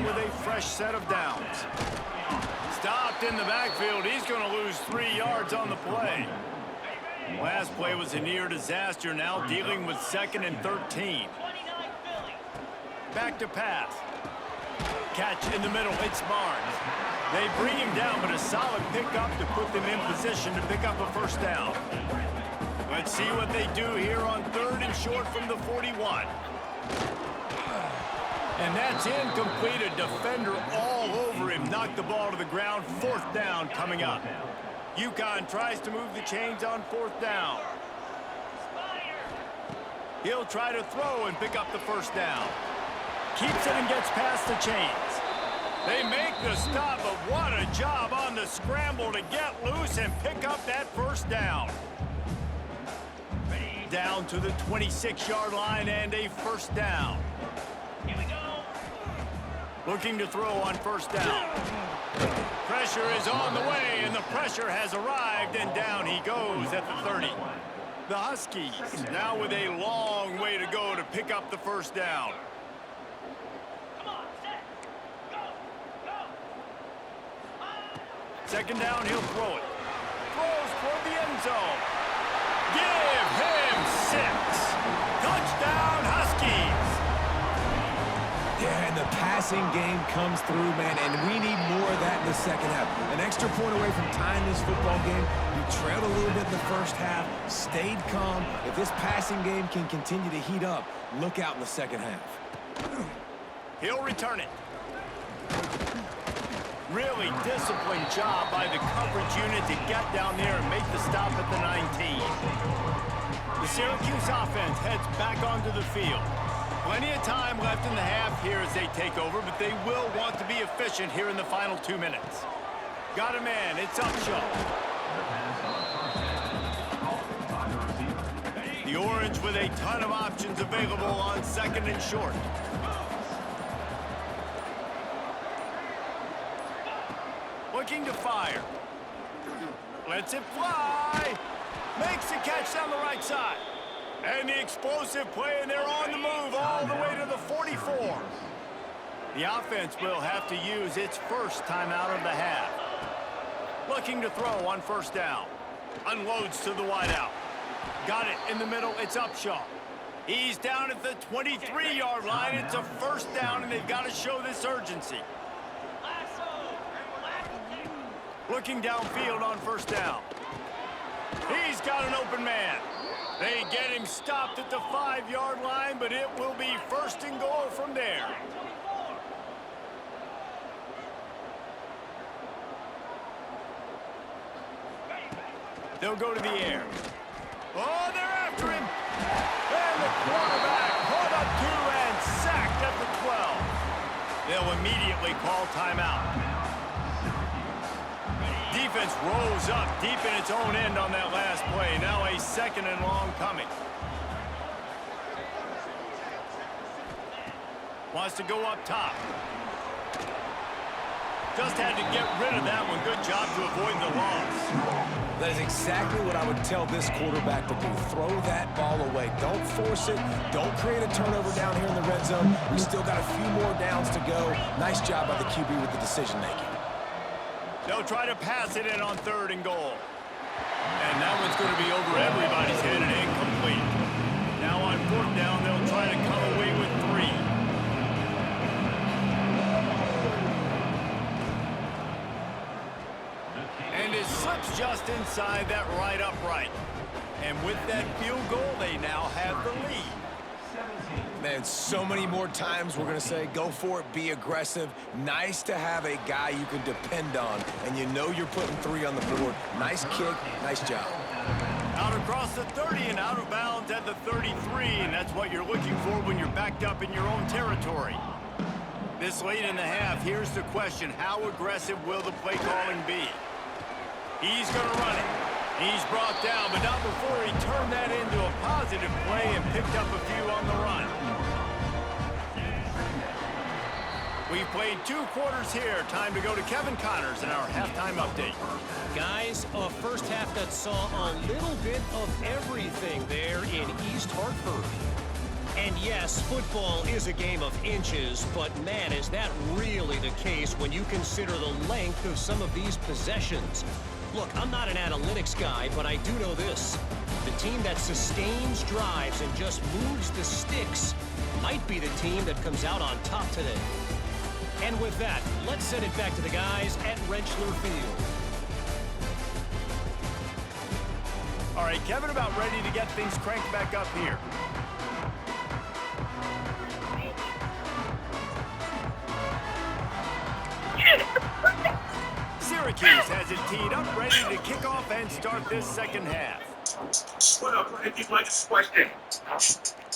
in with a fresh set of downs. Stopped in the backfield. He's going to lose 3 yards on the play. Last play was a near disaster. Now dealing with 2nd and 13. Back to pass. Catch in the middle. It's Barnes. They bring him down, but a solid pickup to put them in position to pick up a first down. Let's see what they do here on 3rd and short from the 41. And that's incomplete. A defender all over him. Knocked the ball to the ground. 4th down coming up. UConn tries to move the chains on 4th down. He'll try to throw and pick up the first down. Keeps it and gets past the chains. They make the stop, but what a job on the scramble to get loose and pick up that first down. Down to the 26-yard line and a first down. Here we go. Looking to throw on first down. Pressure is on the way, and the pressure has arrived, and down he goes at the 30. The Huskies now with a long way to go to pick up the first down. Second down, he'll throw it. Throws toward the end zone. Give him 6. Touchdown, Huskies. Yeah, and the passing game comes through, man, and we need more of that in the second half. An extra point away from tying this football game. You trailed a little bit in the first half, stayed calm. If this passing game can continue to heat up, look out in the second half. He'll return it. Really disciplined job by the coverage unit to get down there and make the stop at the 19. The Syracuse offense heads back onto the field. Plenty of time left in the half here as they take over, but they will want to be efficient here in the final 2 minutes. Got a man. It's Upshaw. The Orange with a ton of options available on 2nd and short. Looking to fire. Lets it fly. Makes the catch down the right side. And the explosive play, and they're on the move all the way to the 44. The offense will have to use its first timeout of the half. Looking to throw on first down. Unloads to the wideout. Got it in the middle. It's Upshaw. He's down at the 23-yard line. It's a first down, and they've got to show this urgency. Looking downfield on first down. He's got an open man. They get him stopped at the 5-yard line, but it will be 1st and goal from there. They'll go to the air. Oh, they're after him. And the quarterback caught up to and sacked at the 12. They'll immediately call timeout. Defense rolls up deep in its own end on that last play. Now a 2nd and long coming. Wants to go up top. Just had to get rid of that one. Good job to avoid the loss. That is exactly what I would tell this quarterback to do. Throw that ball away. Don't force it. Don't create a turnover down here in the red zone. We still got a few more downs to go. Nice job by the QB with the decision-making. They'll try to pass it in on 3rd and goal. And that one's going to be over everybody's head and incomplete. Now on 4th down, they'll try to come away with 3. And it slips just inside that right upright. And with that field goal, they now have the lead. Man, so many more times we're going to say, go for it, be aggressive. Nice to have a guy you can depend on, and you know you're putting 3 on the board. Nice kick, nice job. Out across the 30 and out of bounds at the 33, and that's what you're looking for when you're backed up in your own territory. This late in the half, here's the question. How aggressive will the play calling be? He's going to run it. He's brought down, but not before he turned that into a positive play and picked up a few on the run. We've played 2 quarters here. Time to go to Kevin Connors in our halftime update. Guys, a first half that saw a little bit of everything there in East Hartford. And yes, football is a game of inches, but man, is that really the case when you consider the length of some of these possessions. Look, I'm not an analytics guy, but I do know this. The team that sustains drives and just moves the sticks might be the team that comes out on top today. And with that, let's send it back to the guys at Rentschler Field. All right, Kevin, about ready to get things cranked back up here. Syracuse has it teed up, ready to kick off and start this second half. What up, buddy? People like this question.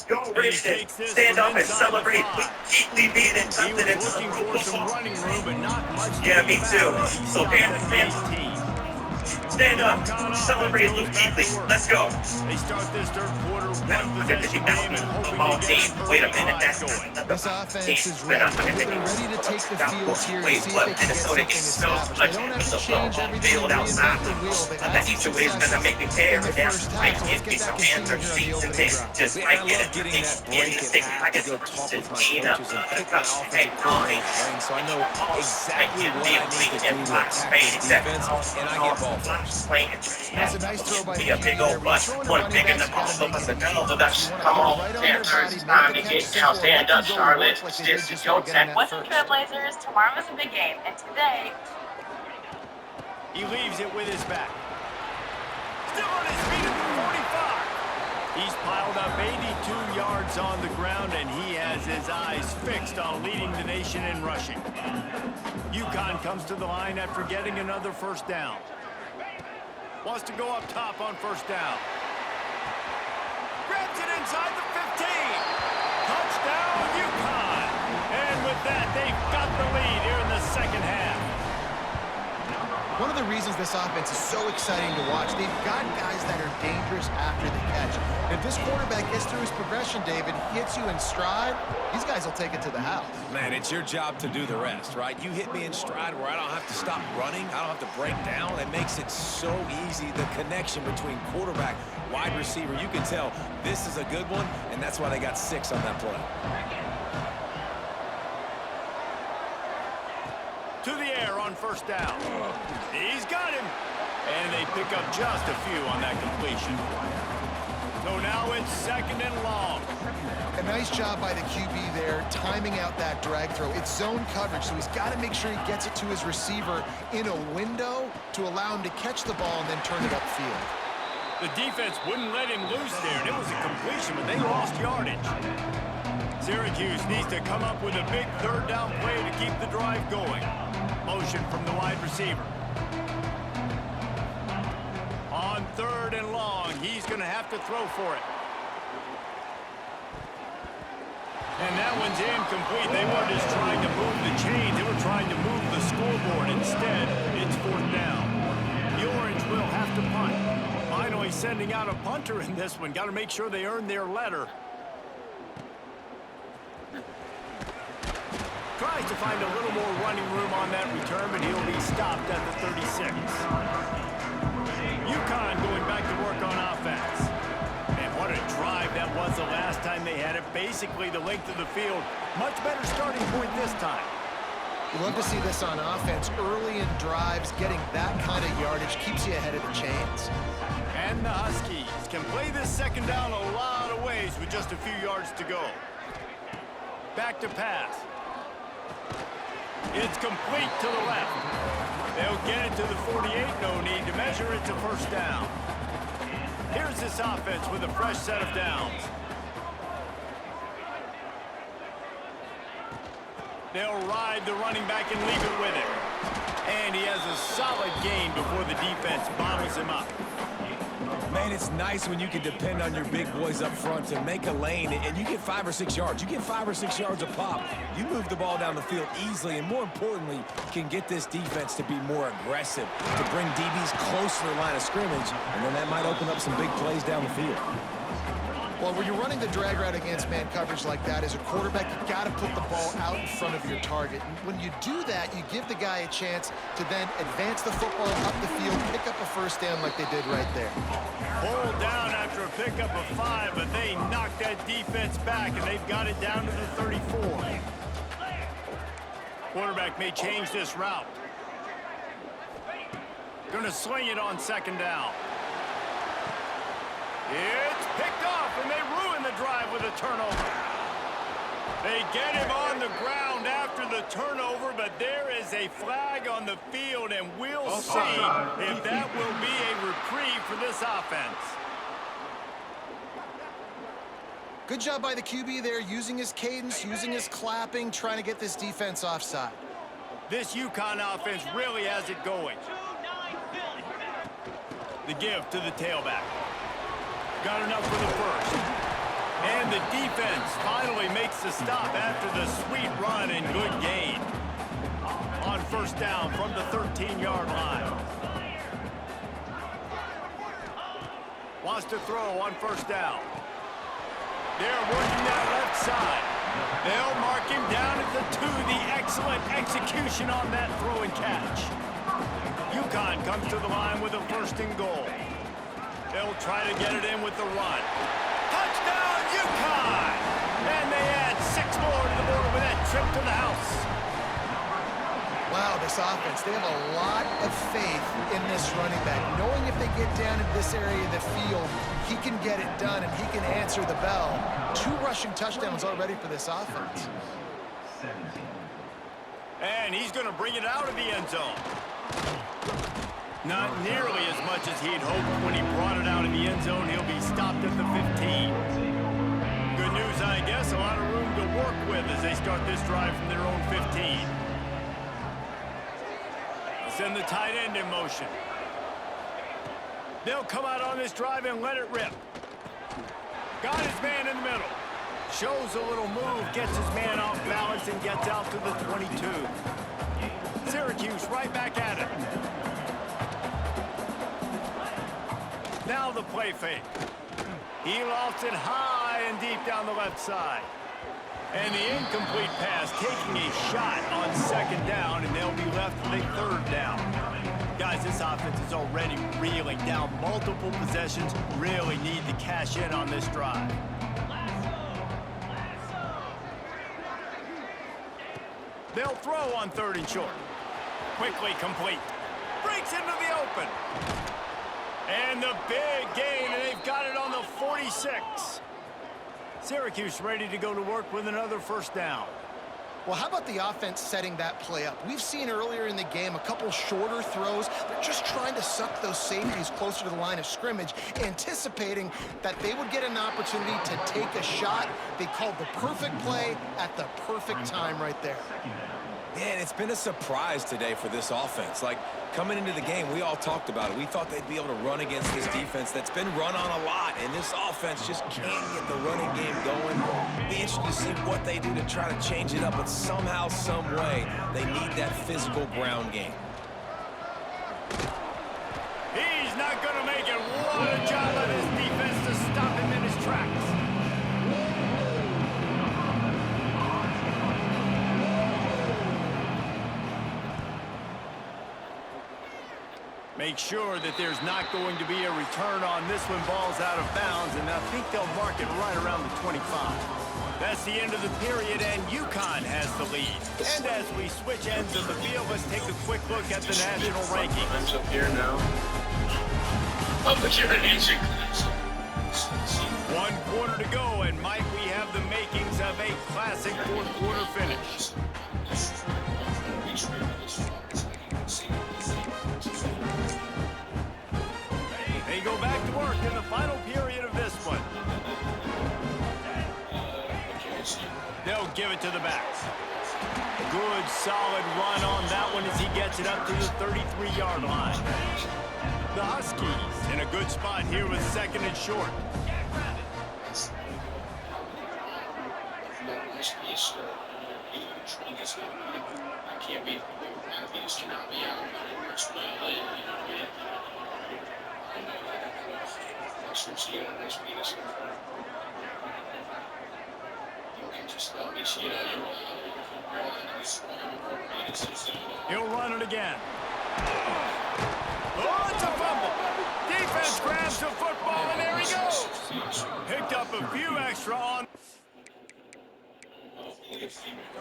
Yo, Richard, stand up and celebrate weekly being in He was something that's looking for some running room, but not much. Yeah, me too. So, fans, stand up, celebrate Luke Kuechly. Let's go. They start this third quarter Now, one look at the possession team game and now. hoping Ball to get team. an Wait a early minute. drive That's going. This offense is ready. They're ready to take the field here and see if they can get something established. They don't have to change everything and reinvent the wheel. They've had some success in the first half, so let's get that continued here on the opening ground. Just I love getting that break and have to go talk with my coaches and pick my offensive coordinator, so I know exactly what I need to do to attack this defense, and I get ball first. That's a nice throw by the Be a big old bus, one big in the ball, so let's go. Come on, Panthers, it's time to get down. Stand up, Charlotte. This is your time. Western Trailblazers, tomorrow is a big game, and today... He leaves it with his back. Still on his feet at the 45. He's piled up 82 yards on the ground, and he has his eyes fixed on leading the nation in rushing. UConn comes to the line after getting another first down. Wants to go up top on first down. Grabs it inside the 15. Touchdown, UConn. And with that, they've got the lead here in the second half. One of the reasons this offense is so exciting to watch, they've got guys that are dangerous after the catch. If this quarterback gets through his progression, David, hits you in stride, these guys will take it to the house. Man, it's your job to do the rest, right? You hit me in stride where I don't have to stop running. I don't have to break down. It makes it so easy. The connection between quarterback, wide receiver, you can tell this is a good one, and that's why they got 6 on that play. To the air on first down. He's got him. And they pick up just a few on that completion. So now it's second and long. A nice job by the QB there, timing out that drag throw. It's zone coverage, so he's got to make sure he gets it to his receiver in a window to allow him to catch the ball and then turn it upfield. The defense wouldn't let him loose there, and it was a completion, but they lost yardage. Syracuse needs to come up with a big third down play to keep the drive going. Motion from the wide receiver. On third and long, he's going to have to throw for it. And that one's incomplete. They weren't just trying to move the chains. They were trying to move the scoreboard. Instead, it's fourth down. The Orange will have to punt. Finally sending out a punter in this one. Got to make sure they earn their letter. Tries to find a little more running room on that return, but he'll be stopped at the 36. UConn going back to work on offense. And what a drive that was the last time they had it. Basically the length of the field. Much better starting point this time. You love to see this on offense. Early in drives, getting that kind of yardage keeps you ahead of the chains. And the Huskies can play this second down a lot of ways with just a few yards to go. Back to pass. It's complete to the left. They'll get it to the 48. No need to measure it to first down. Here's this offense with a fresh set of downs. They'll ride the running back and leave it with him. And he has a solid gain before the defense bottles him up. Man, it's nice when you can depend on your big boys up front to make a lane, and you get 5 or 6 yards. You get 5 or 6 yards a pop. You move the ball down the field easily, and more importantly, can get this defense to be more aggressive, to bring DBs closer to the line of scrimmage, and then that might open up some big plays down the field. Well, when you're running the drag route against man coverage like that, as a quarterback, you got to put the ball out in front of your target. And when you do that, you give the guy a chance to then advance the football up the field, pick up a first down like they did right there. Pulled down after a pickup of 5, but they knocked that defense back, and they've got it down to the 34. Quarterback may change this route. Gonna sling it on second down. It's picked off, and they ruin the drive with a turnover. They get him on the ground after the turnover, but there is a flag on the field, and we'll see if that will be a reprieve for this offense. Good job by the QB there, using his cadence, using his clapping, trying to get this defense offside. This UConn offense really has it going. The give to the tailback. Got enough for the first. And the defense finally makes the stop after the sweet run and good gain. On first down from the 13-yard line. Wants to throw on first down. They're working that left side. They'll mark him down at the 2. The excellent execution on that throw and catch. UConn comes to the line with a first and goal. They'll try to get it in with the run. Touchdown, UConn! And they add 6 more to the board with that trip to the house. Wow, this offense, they have a lot of faith in this running back, knowing if they get down in this area of the field, he can get it done and he can answer the bell. 2 rushing touchdowns already for this offense. And he's going to bring it out of the end zone. Not nearly as much as he'd hoped when he brought it out of the end zone. He'll be stopped at the 15. Good news, I guess. A lot of room to work with as they start this drive from their own 15. Send the tight end in motion. They'll come out on this drive and let it rip. Got his man in the middle. Shows a little move, gets his man off balance, and gets out to the 22. Syracuse right back at it. Now the play fake. He lofts it high and deep down the left side. And the incomplete pass taking a shot on second down, and they'll be left with a third down. Guys, this offense is already reeling down multiple possessions. Really need to cash in on this drive. They'll throw on third and short. Quickly complete. Breaks into the open. And the big gain, and they've got it on the 46. Syracuse ready to go to work with another first down. Well, how about the offense setting that play up? We've seen earlier in the game a couple shorter throws. They're just trying to suck those safeties closer to the line of scrimmage, anticipating that they would get an opportunity to take a shot. They called the perfect play at the perfect time right there. Man, it's been a surprise today for this offense. Like, coming into the game, we all talked about it. We thought they'd be able to run against this defense that's been run on a lot, and this offense just can't get the running game going. Be interested to see what they do to try to change it up, but somehow, some way, they need that physical ground game. He's not going to make it. What a job by this defense to stop him in his tracks. Make sure that there's not going to be a return on this when ball's out of bounds, and I think they'll mark it right around the 25. That's the end of the period, and UConn has the lead. And as we switch ends of the field, let's take a quick look at the national rankings. Up here now. Oh, but you're an answer. 1 quarter to go, and Mike, we have the makings of a classic fourth quarter finish. They go back to work in the final period of this one. They'll give it to the backs. Good, solid run on that one as he gets it up to the 33-yard line. The Huskies in a good spot here with second and short. He'll run it again. Oh, it's a fumble. Defense grabs the football, and there he goes. Picked up a few extra on.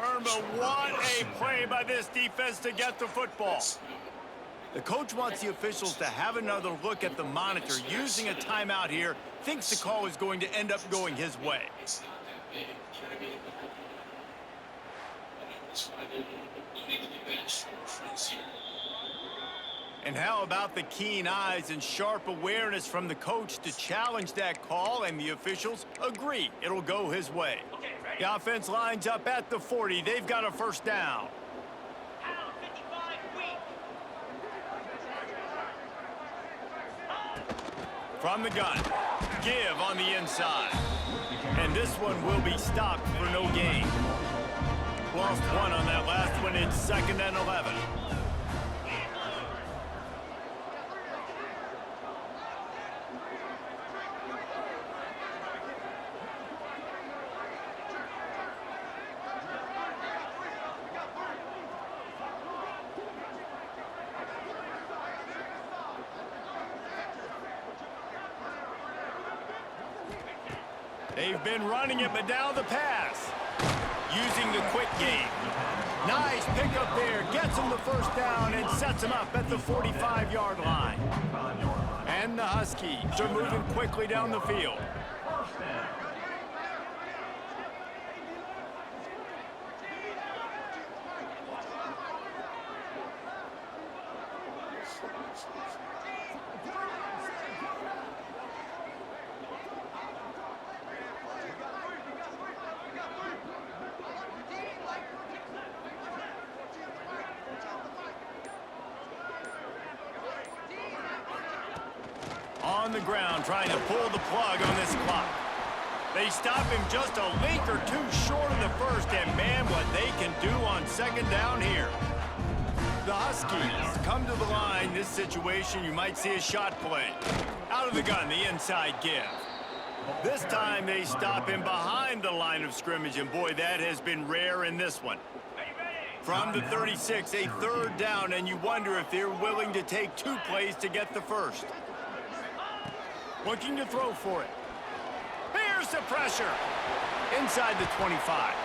Irma, what a play by this defense to get the football. The coach wants the officials to have another look at the monitor. Using a timeout here, thinks the call is going to end up going his way. And how about the keen eyes and sharp awareness from the coach to challenge that call, and the officials agree it'll go his way. The offense lines up at the 40. They've got a first down. From the gun, give on the inside. And this one will be stopped for no gain. Lost one on that last one. It's 2nd and 11. They've been running it, but now the pass. Using the quick game. Nice pickup there. Gets him the first down and sets him up at the 45-yard line. And the Huskies are moving quickly down the field. On the ground, trying to pull the plug on this clock. They stop him just a link or two short of the first, and man, what they can do on 2nd down here. The Huskies come to the line. This situation, you might see a shot play. Out of the gun, the inside give. This time they stop him behind the line of scrimmage, and boy, that has been rare in this one. From the 36, a 3rd down, and you wonder if they're willing to take 2 plays to get the first. Looking to throw for it. Here's the pressure. Inside the 25.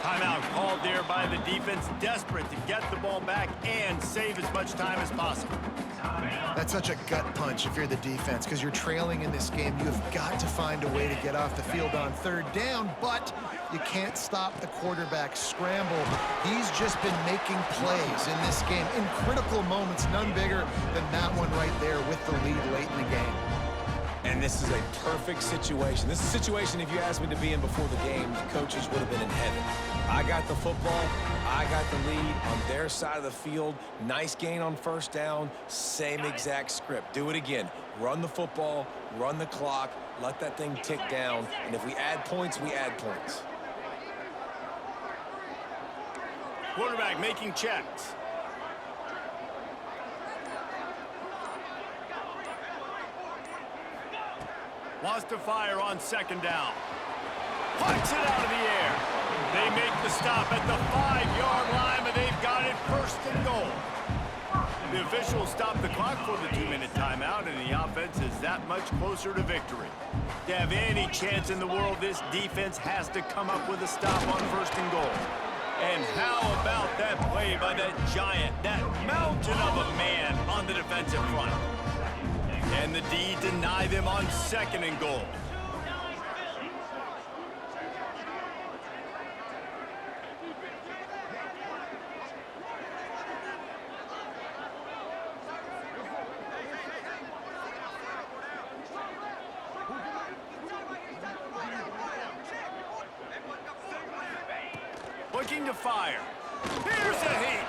Timeout called there by the defense, desperate to get the ball back and save as much time as possible. That's such a gut punch if you're the defense, because you're trailing in this game. You have got to find a way to get off the field on 3rd down, but you can't stop the quarterback scramble. He's just been making plays in this game in critical moments, none bigger than that one right there with the lead late in the game. And this is a perfect situation. This is a situation, if you asked me to be in before the game, the coaches would have been in heaven. I got the football. I got the lead on their side of the field. Nice gain on 1st down. Same exact script. Do it again. Run the football, run the clock, let that thing tick down. And if we add points, we add points. Quarterback making checks. Wants to fire on 2nd down. Punts it out of the air. They make the stop at the 5-yard line, but they've got it 1st and goal. The officials stop the clock for the 2-minute timeout, and the offense is that much closer to victory. To have any chance in the world, this defense has to come up with a stop on 1st and goal. And how about that play by that giant, that mountain of a man on the defensive front? And the D deny them on 2nd and goal. Looking to fire. Here's a heat.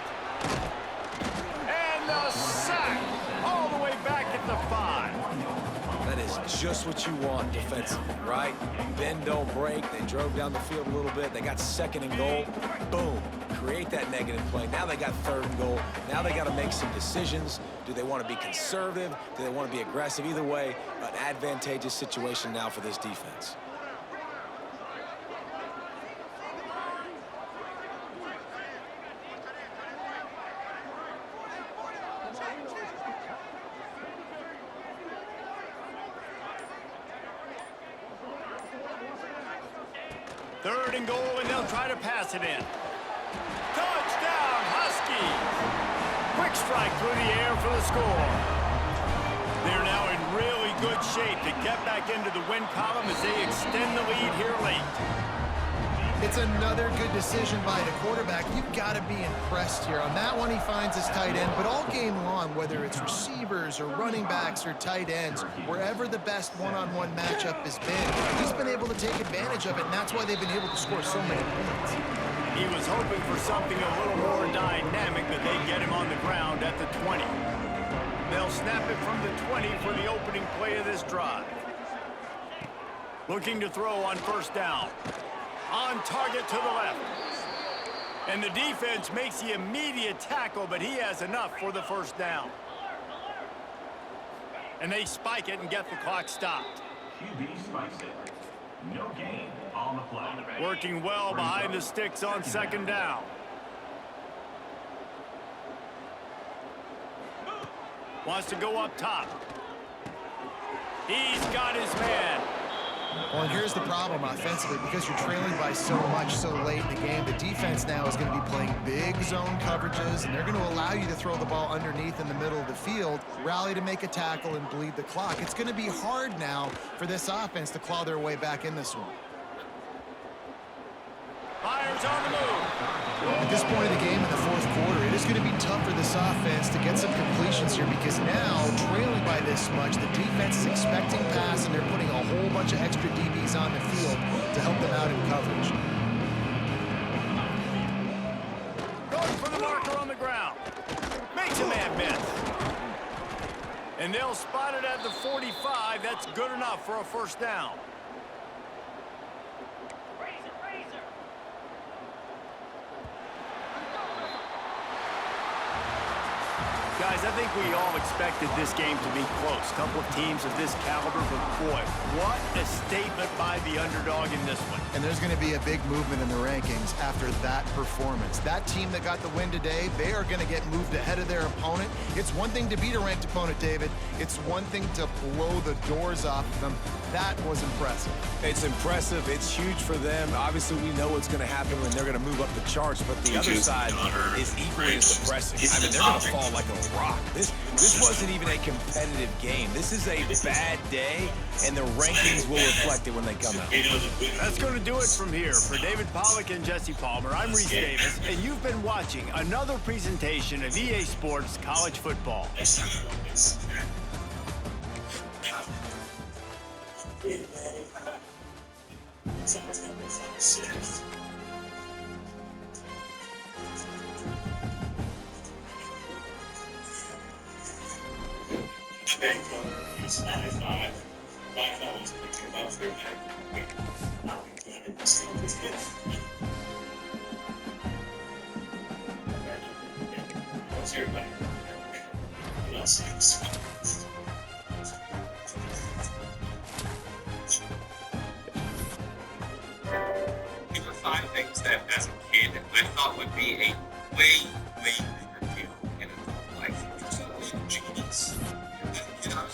And the sack all the way back at the 5. That is just what you want defensively, right? Bend, don't break. They drove down the field a little bit. They got 2nd and goal. Boom. Create that negative play. Now they got 3rd and goal. Now they got to make some decisions. Do they want to be conservative? Do they want to be aggressive? Either way, an advantageous situation now for this defense. 3rd and goal, and they'll try to pass it in. Touchdown, Huskies! Quick strike through the air for the score. They're now in really good shape to get back into the win column as they extend the lead here late. It's another good decision by the quarterback. You've got to be impressed here. On that one, he finds his tight end, but all game long, whether it's receivers or running backs or tight ends, wherever the best one-on-one matchup has been, he's been able to take advantage of it, and that's why they've been able to score so many points. He was hoping for something a little more dynamic, but they get him on the ground at the 20. They'll snap it from the 20 for the opening play of this drive. Looking to throw on 1st down. On target to the left. And the defense makes the immediate tackle, but he has enough for the 1st down. And they spike it and get the clock stopped. QB spikes it. No gain on the play. Working well behind the sticks on 2nd down. Wants to go up top. He's got his man. Well, and here's the problem offensively. Because you're trailing by so much so late in the game, the defense now is going to be playing big zone coverages, and they're going to allow you to throw the ball underneath in the middle of the field, rally to make a tackle, and bleed the clock. It's going to be hard now for this offense to claw their way back in this one. Fires on the move. At this point of the game in the 4th quarter, it is going to be tough for this offense to get some completions here because now, trailing by this much, the defense is expecting pass, and they're putting a whole bunch of extra DBs on the field to help them out in coverage. Going for the marker on the ground. Makes a man miss. And they'll spot it at the 45. That's good enough for a 1st down. Guys, I think we all expected this game to be close. A couple of teams of this caliber, but boy, what a statement by the underdog in this one. And there's going to be a big movement in the rankings after that performance. That team that got the win today, they are going to get moved ahead of their opponent. It's one thing to beat a ranked opponent, David. It's one thing to blow the doors off of them. That was impressive. It's impressive. It's huge for them. Obviously, we know what's going to happen when they're going to move up the charts, but the other side is equally as depressing. I mean, they're going to fall like a rock. This wasn't even a competitive game. This is a bad day, and the rankings will reflect it when they come out. That's going to do it from here. For David Pollack and Jesse Palmer, I'm Reese Davis, and you've been watching another presentation of EA Sports College Football. These are 5 things that, as a kid, I thought would be a way bigger deal in adult life. It's a genius. You know,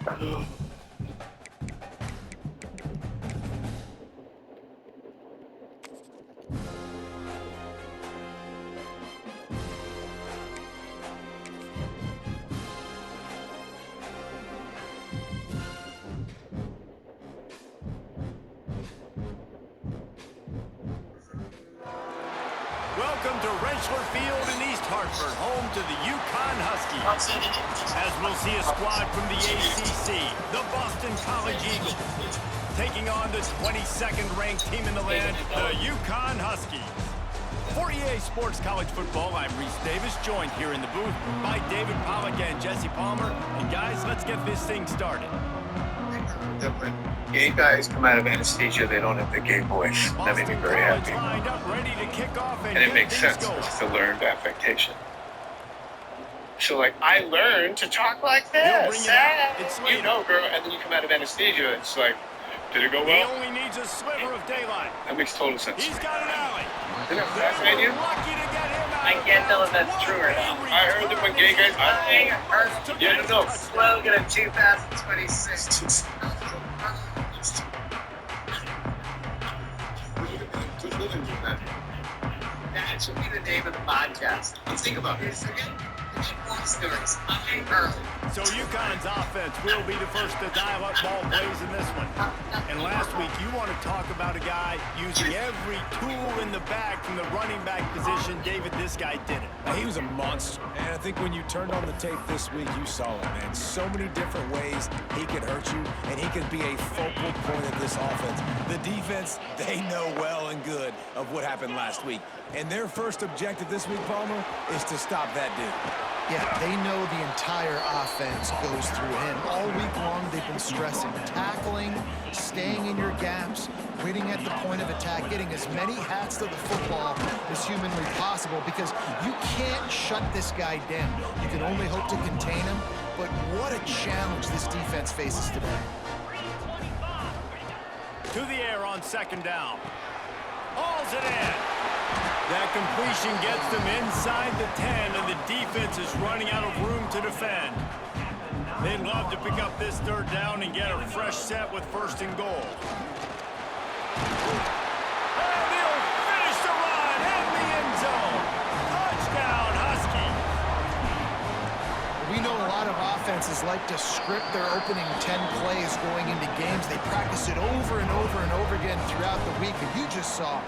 Welcome to Rentschler Field in East Hartford, home to the UConn Huskies. As we'll see a squad from the ACC, the Boston College Eagles, taking on the 22nd ranked team in the land, the UConn Huskies. For EA Sports College Football, I'm Reese Davis, joined here in the booth by David Pollack and Jesse Palmer. And guys, let's get this thing started. When gay guys come out of anesthesia, they don't have the gay voice. That made me very happy. Lined up, ready to kick off And it makes sense. It's a learned affectation. So, like, I learned to talk like this. You know, girl, and then you come out of anesthesia, it's like, did it go well? He only needs a sliver of daylight. That makes total sense. He's got an alley. Didn't it fascinate you? Lucky to get him out. I can't tell if that's true or not. I heard that when gay guys... I heard Yeah, no. slogan of 2026. That should be the name of the podcast. Let's think about this again. Stories. So UConn's offense will be the first to dial up ball plays in this one. And last week, you want to talk about a guy using every tool in the bag from the running back position. David, this guy did it. He was a monster. And I think when you turned on the tape this week, you saw it, man. So many different ways he could hurt you, and he could be a focal point of this offense. The defense, they know well and good of what happened last week. And their first objective this week, Palmer, is to stop that dude. Yeah, they know the entire offense goes through him. All week long, they've been stressing tackling, staying in your gaps, waiting at the point of attack, getting as many hats to the football as humanly possible, because you can't shut this guy down. You can only hope to contain him, but what a challenge this defense faces today. To the air on second down. Hauls it in. That completion gets them inside the 10, and the defense is running out of room to defend. They'd love to pick up this third down and get a fresh set with first and goal. And he'll finish the run in the end zone. Touchdown, Huskies. We know a lot of offenses like to script their opening 10 plays going into games. They practice it over and over and over again throughout the week, and you just saw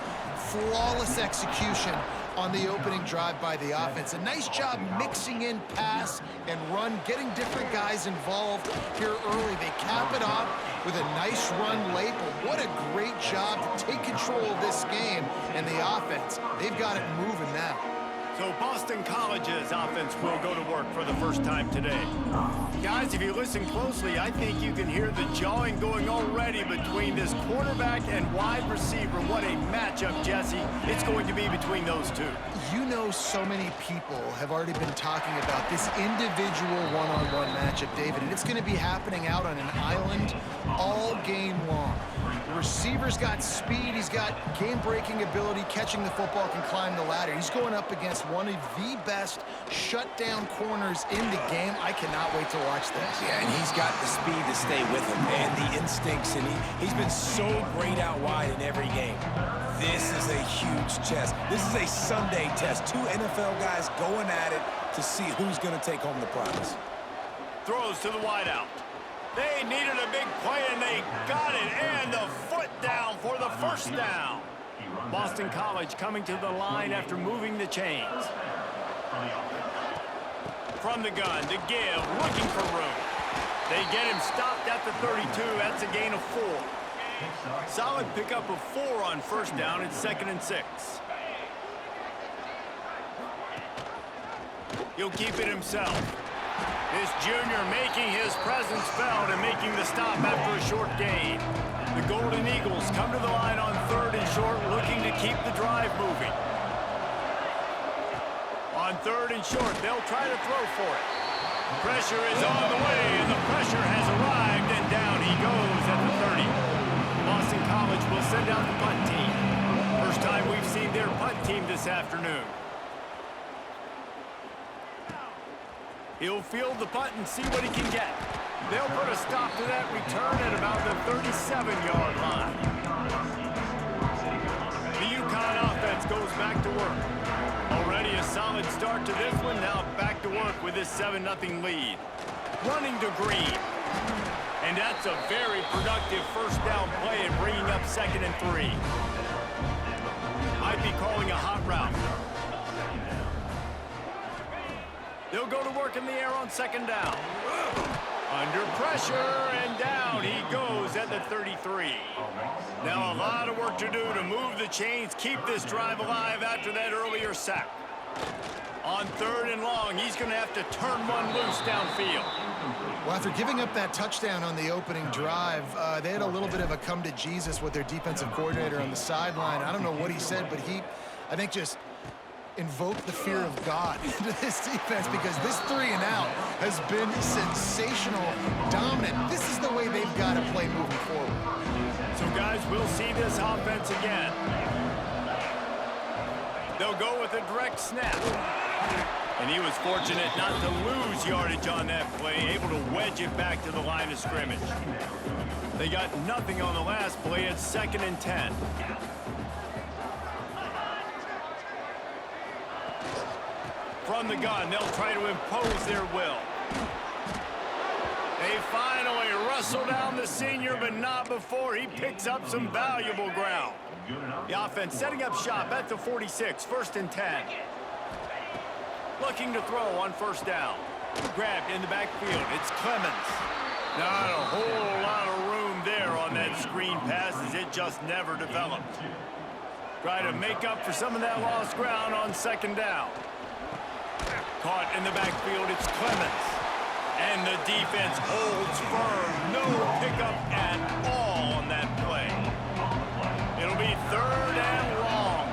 flawless execution on the opening drive by the offense. A nice job mixing in pass and run, getting different guys involved here early. They cap it off with a nice run late, but what a great job to take control of this game and the offense. They've got it moving now. So Boston College's offense will go to work for the first time today. Guys, if you listen closely, I think you can hear the jawing going already between this quarterback and wide receiver. What a matchup, Jesse. It's going to be between those two. You know, so many people have already been talking about this individual one-on-one matchup, David, and it's going to be happening out on an island all game long. The receiver's got speed, he's got game-breaking ability, catching the football, can climb the ladder. He's going up against one of the best shutdown corners in the game. I cannot wait to watch this. Yeah, and he's got the speed to stay with him and the instincts, and he's been so great out wide in every game. This is a huge test. This is a Sunday test. Two NFL guys going at it to see who's going to take home the prize. Throws to the wideout. They needed a big play, and they got it, and the foot down for the first down. Boston College coming to the line after moving the chains. From the gun to give, looking for room. They get him stopped at the 32. That's a gain of 4. Solid pickup of 4 on first down. It's 2nd and 6. He'll keep it himself. This junior making his presence felt and making the stop after a short gain. The Golden Eagles come to the line on 3rd and short, looking to keep the drive moving. On 3rd and short, they'll try to throw for it. Pressure is on the way, and the pressure has arrived, and down he goes at the 30. Boston College will send out the punt team. First time we've seen their punt team this afternoon. He'll field the punt and see what he can get. They'll put a stop to that return at about the 37-yard line. The UConn offense goes back to work. Already a solid start to this one. Now back to work with this 7-0 lead. Running to Green. And that's a very productive first down play and bringing up 2nd and 3. Might be calling a hot route. They'll go to work in the air on 2nd down. Under pressure, and down he goes at the 33. Now a lot of work to do to move the chains, keep this drive alive after that earlier sack. On 3rd and long, he's going to have to turn one loose downfield. Well, after giving up that touchdown on the opening drive, they had a little bit of a come to Jesus with their defensive coordinator on the sideline. I don't know what he said, but he, I think, just invoked the fear of God into this defense, because this 3 and out has been sensational, dominant. This is the way they've got to play moving forward. So, guys, we'll see this offense again. They'll go with a direct snap. And he was fortunate not to lose yardage on that play, able to wedge it back to the line of scrimmage. They got nothing on the last play. It's 2nd and 10. From the gun, they'll try to impose their will. They finally wrestle down the senior, but not before he picks up some valuable ground. The offense setting up shop at the 46, 1st and 10. Looking to throw on 1st down. Grabbed in the backfield. It's Clemens. Not a whole lot of room there on that screen pass, as it just never developed. Try to make up for some of that lost ground on 2nd down. Caught in the backfield, it's Clemens. And the defense holds firm. No pickup at all on that play. It'll be 3rd and long.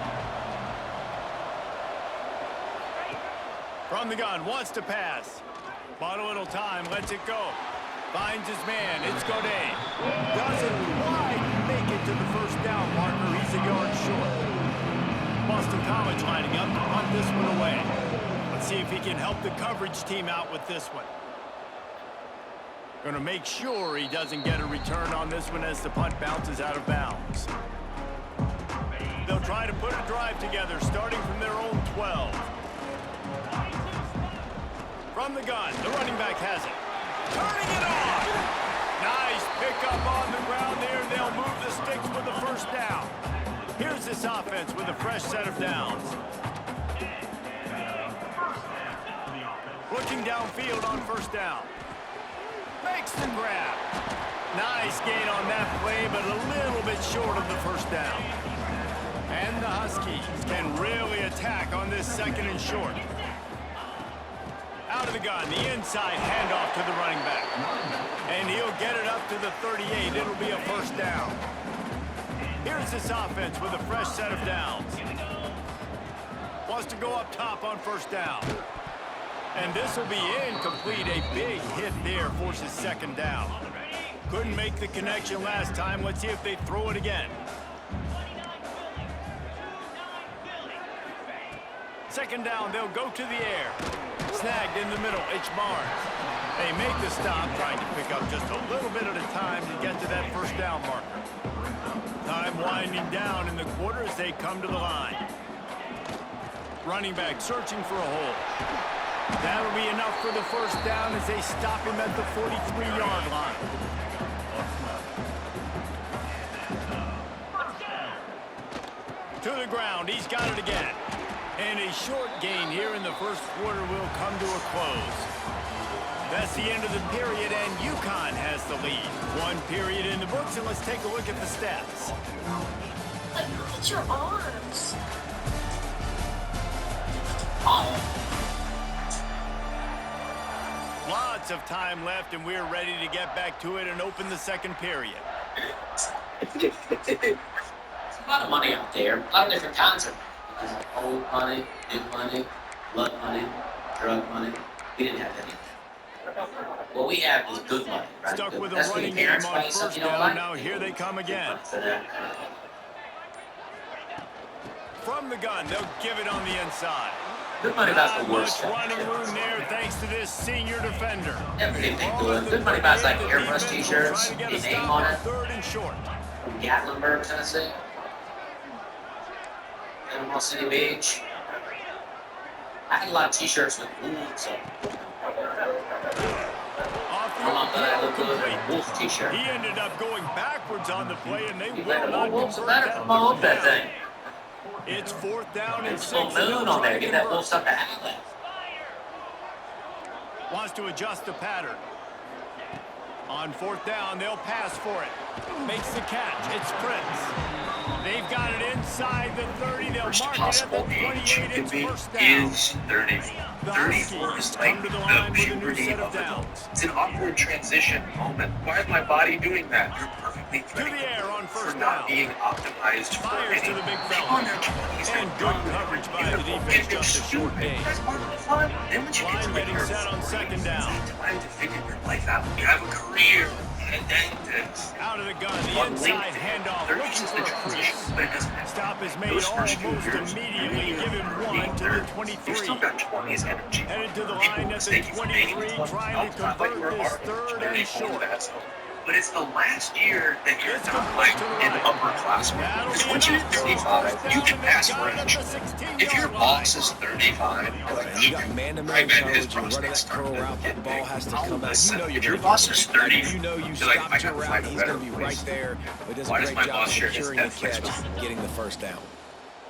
From the gun, wants to pass. Bought a little time, lets it go. Finds his man, it's Godet. Doesn't quite make it to the 1st down marker. He's a yard short. Boston College lining up to punt this one away. Let's see if he can help the coverage team out with this one. Going to make sure he doesn't get a return on this one as the punt bounces out of bounds. They'll try to put a drive together, starting from their own 12. From the gun, the running back has it. Turning it on! Nice pickup on the ground there. They'll move the sticks with the 1st down. Here's this offense with a fresh set of downs. Looking downfield on 1st down. Makes the grab. Nice gain on that play, but a little bit short of the 1st down. And the Huskies can really attack on this 2nd and short. Out of the gun, the inside handoff to the running back. And he'll get it up to the 38. It'll be a 1st down. Here's this offense with a fresh set of downs. Wants to go up top on 1st down. And this will be incomplete. A big hit there forces 2nd down. Couldn't make the connection last time. Let's see if they throw it again. 2nd down, they'll go to the air. Snagged in the middle, it's Barnes. They make the stop, trying to pick up just a little bit at a time to get to that 1st down marker. Time winding down in the quarter as they come to the line. Running back searching for a hole. That'll be enough for the 1st down as they stop him at the 43-yard line. To the ground, he's got it again. And a short gain here in the 1st quarter will come to a close. That's the end of the period, and UConn has the lead. 1 period in the books, and let's take a look at the stats. Like, look at your arms. Oh. Lots of time left, and we're ready to get back to it and open the 2nd period. There's a lot of money out there, a lot of different kinds of old money, new money, blood money, drug money. We didn't have any. What we have is good money, right? Stuck with a That's running game on 1st down. Now here they come again. From the gun, they'll give it on the inside. Good money back's Not the worst. much running room there thanks to this senior defender. Everything they do it. Good money back's like airbrush t-shirts, the name on it. Third and short. From Gatlinburg, Tennessee. Panama City Beach. I had a lot of t-shirts with wolves on. I'm not glad I look good in a wolf t-shirt. He ended up going backwards on the play, and they You will let the not wolves convert better that promote third that down. thing. It's 4th down and There's 6. full moon on there. Get that wolf stuff to outlet. Wants to adjust the pattern. On 4th down, they'll pass for it. Makes the catch. It's Prince. They've got it inside the 30. They'll Worst mark it at possible the age 28. you could It's be 1st down. is 30. The 34 is Huskies like come to the the line with a new puberty set of of adult. downs. It's an awkward transition moment. Why is my body doing that? You're perfectly To the air on for 1st not down. being optimized for Fires any. to the big People fella. in their 20s And have good done coverage by the beautiful. defense, They're just a short stupid. gain. That's part of the fun. Then once you get to Line like getting your set on 2nd down. it's time to figure your life out. You have a career. And then Out of the gun, the on inside LinkedIn, handoff, 30 looking is for the a transition, crease. but it doesn't have Stop is made those first few almost years, immediately. you're Give him being 1 to the 30. 23. You've still got 20s energy. Headed to the People line at the mistake you for being 23, 20s. trying to Not like convert we're this already 3rd and 30 short. that, so. But it's the last year that you're It's not complete like to the an right. upperclassman. That'll Because be once you're enough for a 35, first you down, can and pass they've got it at range. the 16-yard If your line. boss is 35, And you got man-to-man coverage, you're running that curl route, the ball has to come out. You know you're if your gonna boss get is it. 30, You know you you're like, stopped I your gotta route, find a he's better going to be place. right there. But does a Why does great my job boss share his securing the Netflix catch, getting the 1st down.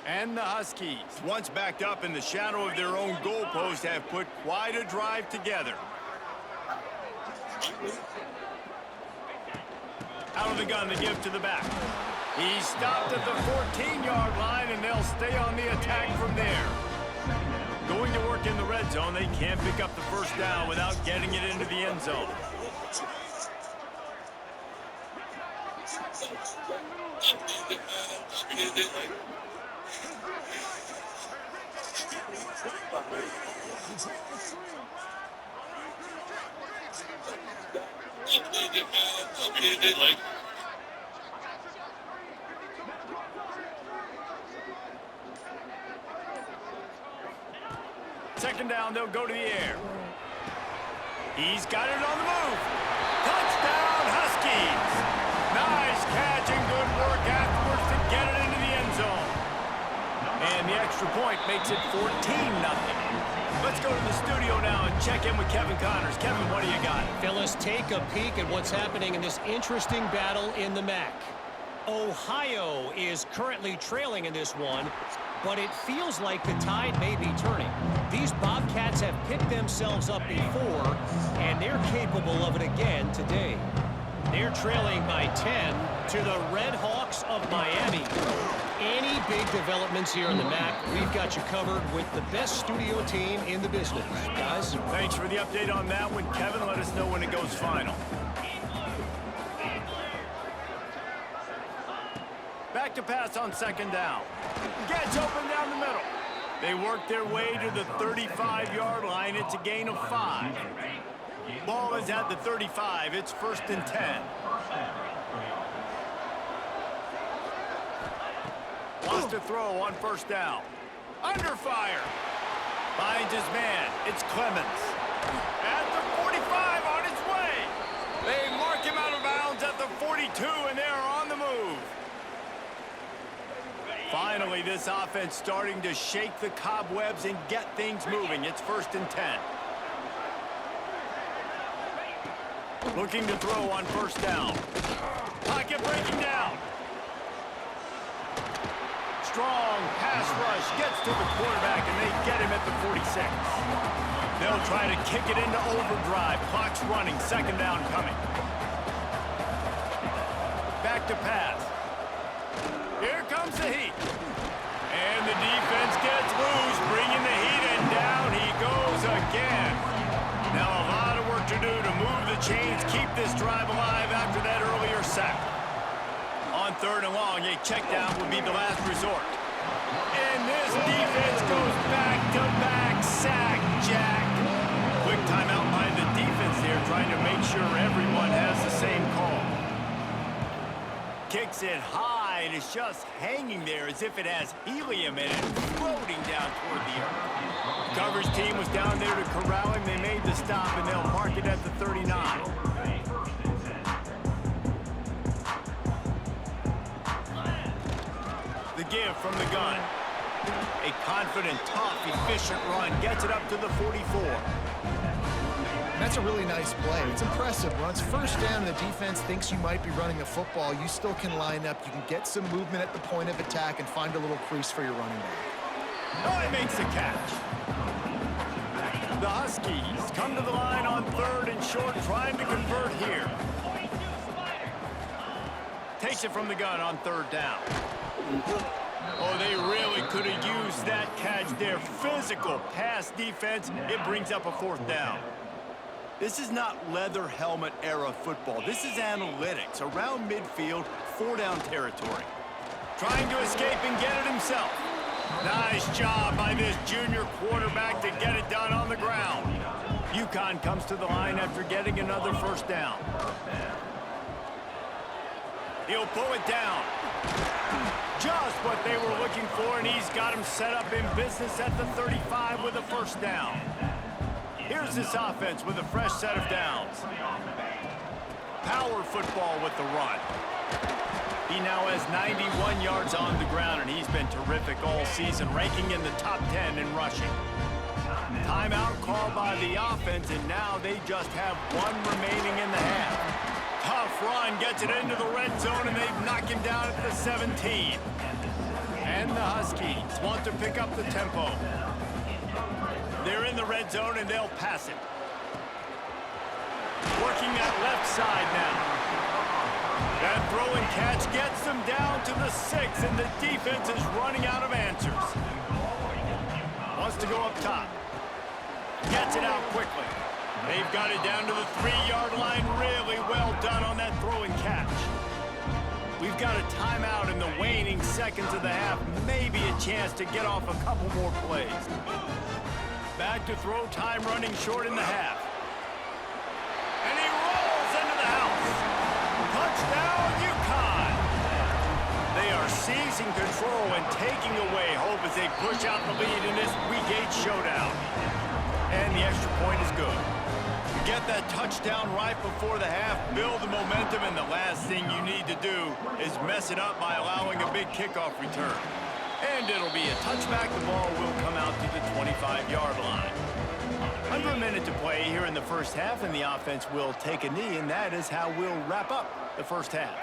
And the Huskies, once backed up in the shadow of their own goalpost, have put quite a drive together. Out of the gun to give to the back. He stopped at the 14-yard line, and they'll stay on the attack from there. Going to work in the red zone, they can't pick up the 1st down without getting it into the end zone. Second down, they'll go to the air. He's got it on the move. Touchdown, Huskies. Nice catch and good work afterwards to get it into the end zone. And the extra point makes it 14-0. Let's go to the studio now and check in with Kevin Connors. Kevin, what do you got? Fellas, take a peek at what's happening in this interesting battle in the MAC. Ohio is currently trailing in this one, but it feels like the tide may be turning. These Bobcats have picked themselves up before, and they're capable of it again today. They're trailing by 10 to the Red Hawks of Miami. Any big developments here in the MAC, we've got you covered with the best studio team in the business. Guys? Thanks for the update on that one, Kevin. Let us know when it goes final. Back to pass on 2nd down. Gets open down the middle. They work their way to the 35-yard line. It's a gain of 5. Ball is at the 35. It's 1st and 10. Wants to throw on 1st down. Under fire. Finds his man. It's Clemens. At the 45 on his way. They mark him out of bounds at the 42, and they're on the move. Finally, this offense starting to shake the cobwebs and get things moving. It's 1st and 10. Looking to throw on 1st down. Pocket breaking down. Strong pass rush gets to the quarterback, and they get him at the 46. They'll try to kick it into overdrive. Clock's running. 2nd down coming. Back to pass. Here comes the heat. And the defense gets loose, bringing the heat, and down he goes again. Now a lot of work to do to move the chains, keep this drive alive after that earlier sack. On 3rd and long, a check down would be the last resort. And this defense goes back-to-back sack, Jack. Quick timeout by the defense there, trying to make sure everyone has the same call. Kicks it high sky, and it's just hanging there as if it has helium in it, floating down toward the earth. The coverage team was down there to corral him. They made the stop, and they'll mark it at the 39. The give from the gun. A confident, tough, efficient run gets it up to the 44. That's a really nice play. It's impressive. Once first down and the defense thinks you might be running the football, you still can line up. You can get some movement at the point of attack and find a little crease for your running back. Oh, he makes the catch. The Huskies come to the line on 3rd and short, trying to convert here. Takes it from the gun on 3rd down. Oh, they really could have used that catch there. Physical pass defense. It brings up a 4th down. This is not leather helmet era football. This is analytics. Around midfield, 4-down territory. Trying to escape and get it himself. Nice job by this junior quarterback to get it done on the ground. UConn comes to the line after getting another 1st down. He'll pull it down. Just what they were looking for, and he's got him set up in business at the 35 with a 1st down. Here's this offense with a fresh set of downs. Power football with the run. He now has 91 yards on the ground, and he's been terrific all season, ranking in the top 10 in rushing. Timeout called by the offense, and now they just have 1 remaining in the half. Tough run gets it into the red zone, and they knock him down at the 17. And the Huskies want to pick up the tempo. They're in the red zone, and they'll pass it. Working that left side now. That throw and catch gets them down to the 6, and the defense is running out of answers. Wants to go up top. Gets it out quickly. They've got it down to the 3-yard line. Really well done on that throw and catch. We've got a timeout in the waning seconds of the half. Maybe a chance to get off a couple more plays. Back to throw, time running short in the half. And he rolls into the house. Touchdown, UConn. They are seizing control and taking away hope as they push out the lead in this Week 8 showdown. And the extra point is good. You get that touchdown right before the half, build the momentum, and the last thing you need to do is mess it up by allowing a big kickoff return. And it'll be a touchback. The ball will come out to the 25-yard line. Under a minute to play here in the first half, and the offense will take a knee, and that is how we'll wrap up the first half.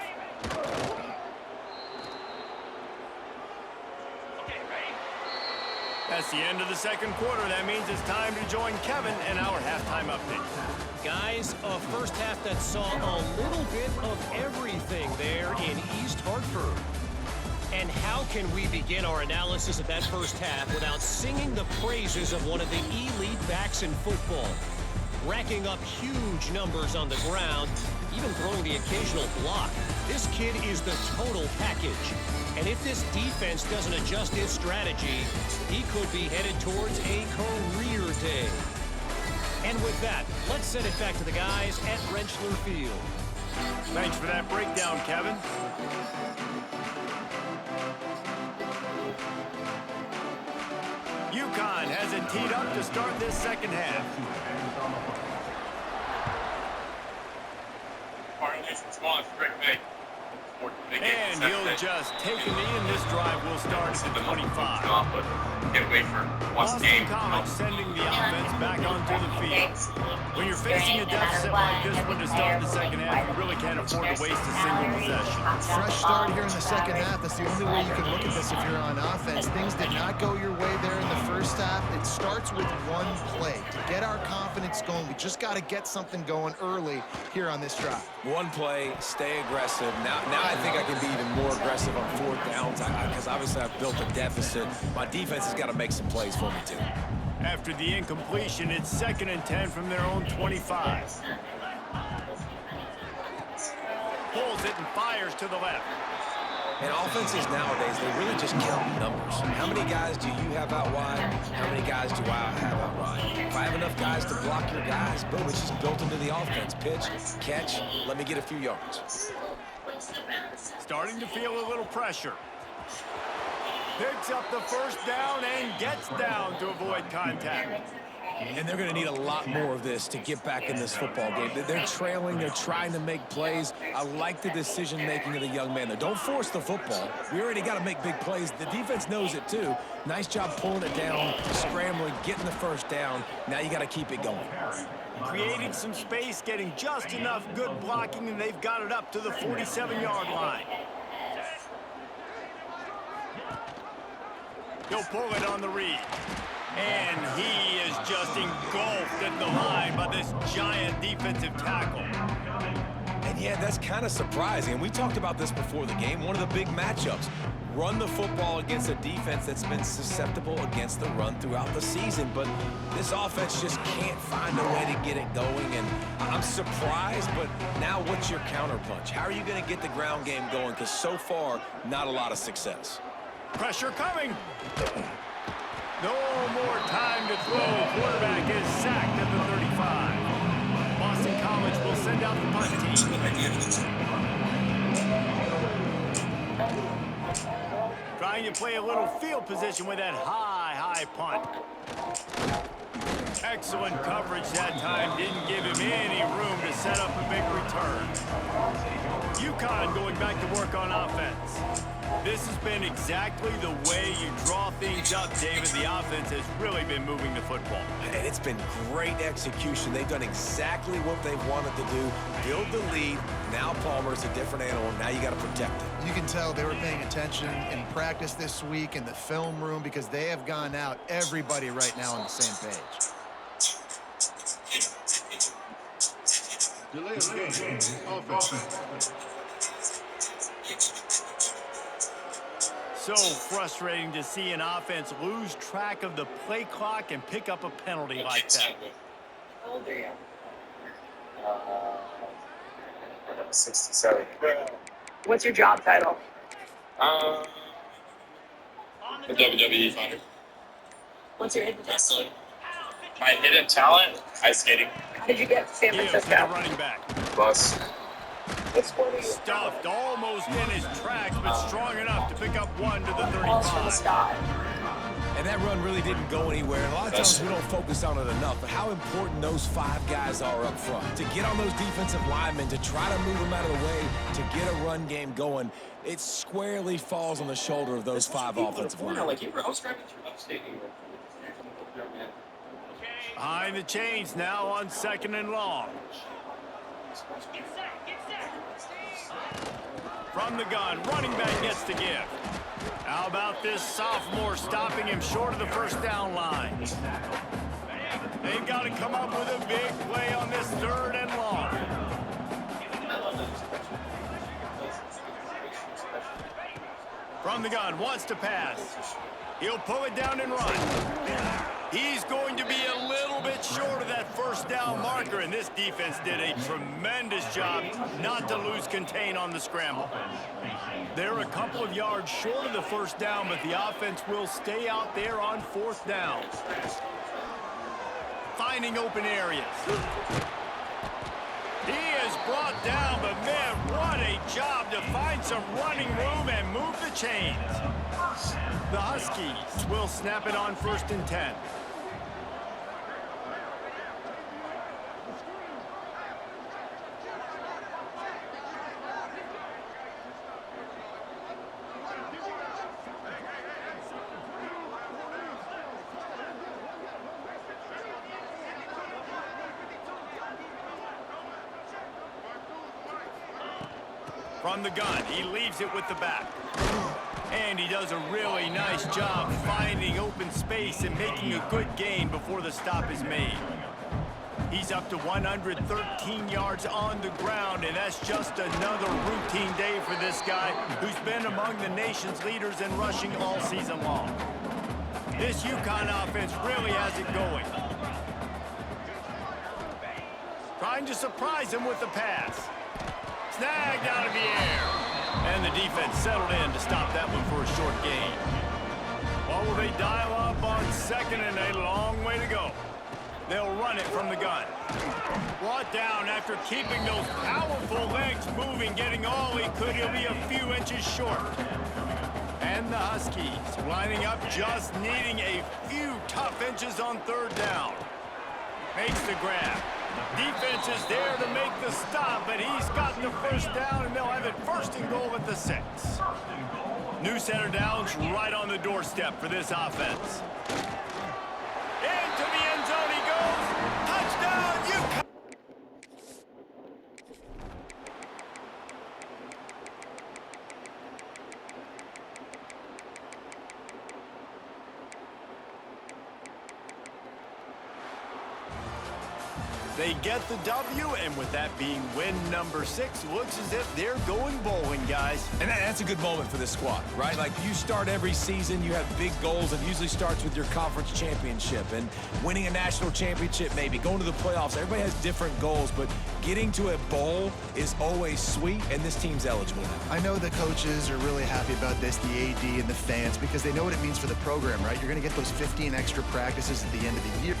That's the end of the second quarter. That means it's time to join Kevin and our halftime update. Guys, a first half that saw a little bit of everything there in East Hartford. And how can we begin our analysis of that first half without singing the praises of one of the elite backs in football? Racking up huge numbers on the ground, even throwing the occasional block. This kid is the total package. And if this defense doesn't adjust its strategy, he could be headed towards a career day. And with that, let's send it back to the guys at Rentschler Field. Thanks for that breakdown, Kevin. UConn has it teed up to start this second half. And he'll just take a knee, and this drive will start at the 25. Get away for once Boston game. College sending the offense back onto the field. When you're facing a deficit like this one to start the second half, you really can't afford to waste a single possession. Fresh start here in the second half. That's the only way you can look at this if you're on offense. Things did not go your way there in the first half. It starts with one play. To get our confidence going, we just got to get something going early here on this drive. One play, stay aggressive. Now I think I can be even more aggressive on 4th downs because obviously I've built a deficit. My defense has got to make some plays for me too. After the incompletion, it's 2nd and 10 from their own 25. Pulls it and fires to the left. And offenses nowadays, they really just count numbers. How many guys do you have out wide? How many guys do I have out wide? If I have enough guys to block your guys, boom, it's just built into the offense. Pitch, catch, let me get a few yards. Starting to feel a little pressure. Picks up the first down and gets down to avoid contact. And they're going to need a lot more of this to get back in this football game. They're trailing. They're trying to make plays. I like the decision-making of the young man. Don't force the football. We already got to make big plays. The defense knows it, too. Nice job pulling it down, scrambling, getting the first down. Now you got to keep it going. Creating some space, getting just enough good blocking, and they've got it up to the 47-yard line. He'll pull it on the read. And he is just engulfed at the line by this giant defensive tackle. And yeah, that's kind of surprising. We talked about this before the game. One of the big matchups. Run the football against a defense that's been susceptible against the run throughout the season. But this offense just can't find a way to get it going. And I'm surprised, but now what's your counterpunch? How are you going to get the ground game going? Because so far, not a lot of success. Pressure coming. No more time to throw. Quarterback is sacked at the 35. Boston College will send out the punt team. Trying to play a little field position with that high punt. Excellent coverage that time. Didn't give him any room to set up a big return. UConn going back to work on offense. This has been exactly the way you draw things up, David. The offense has really been moving the football. And it's been great execution. They've done exactly what they've wanted to do. Build the lead. Now Palmer's a different animal. Now you got to protect it. You can tell they were paying attention in practice this week in the film room because they have gone out, everybody right now on the same page. Delay of game. Offense. So frustrating to see an offense lose track of the play clock and pick up a penalty like that. How old are you? 67. What's your job title? The WWE fighter. What's your hidden talent? My hidden talent? Ice skating. How did you get to San Francisco? Running back. Bus. What sport are you? Stuffed almost in his tracks, but strong enough to pick up one to the 35. And that run really didn't go anywhere. And a lot of times we don't focus on it enough, but how important those 5 guys are up front. To get on those defensive linemen, to try to move them out of the way, to get a run game going, it squarely falls on the shoulder of those 5 offensive linemen. Behind the chains now on 2nd and long. From the gun, running back gets to give. How about this sophomore stopping him short of the first down line? They've got to come up with a big play on this 3rd and long. From the gun, wants to pass. He'll pull it down and run. He's going to be a little bit short of that first down marker, and this defense did a tremendous job not to lose contain on the scramble. They're a couple of yards short of the first down, but the offense will stay out there on 4th down. Finding open areas. He is brought down, but man, what a job to find some running room and move the chains. The Huskies will snap it on 1st and 10. From the gun, he leaves it with the back. And he does a really nice job finding open space and making a good gain before the stop is made. He's up to 113 yards on the ground, and that's just another routine day for this guy who's been among the nation's leaders in rushing all season long. This UConn offense really has it going. Trying to surprise him with the pass. Snagged out of the air. And the defense settled in to stop that one for a short gain. Well, will they dial up on 2nd and a long way to go? They'll run it from the gun. Brought down after keeping those powerful legs moving, getting all he could. He'll be a few inches short. And the Huskies lining up, just needing a few tough inches on third down. Makes the grab. Defense is there to make the stop, but he's got the first down, and they'll have it first and goal at the 6. New center down's right on the doorstep for this offense. Into the end zone he goes. Touchdown, UConn! They get the W, and with that being win number 6, looks as if they're going bowling, guys. And that's a good moment for this squad, right? Like, you start every season, you have big goals. It usually starts with your conference championship and winning a national championship, maybe going to the playoffs. Everybody has different goals, but getting to a bowl is always sweet, and this team's eligible now. I know the coaches are really happy about this, the AD and the fans, because they know what it means for the program, right? You're going to get those 15 extra practices at the end of the year.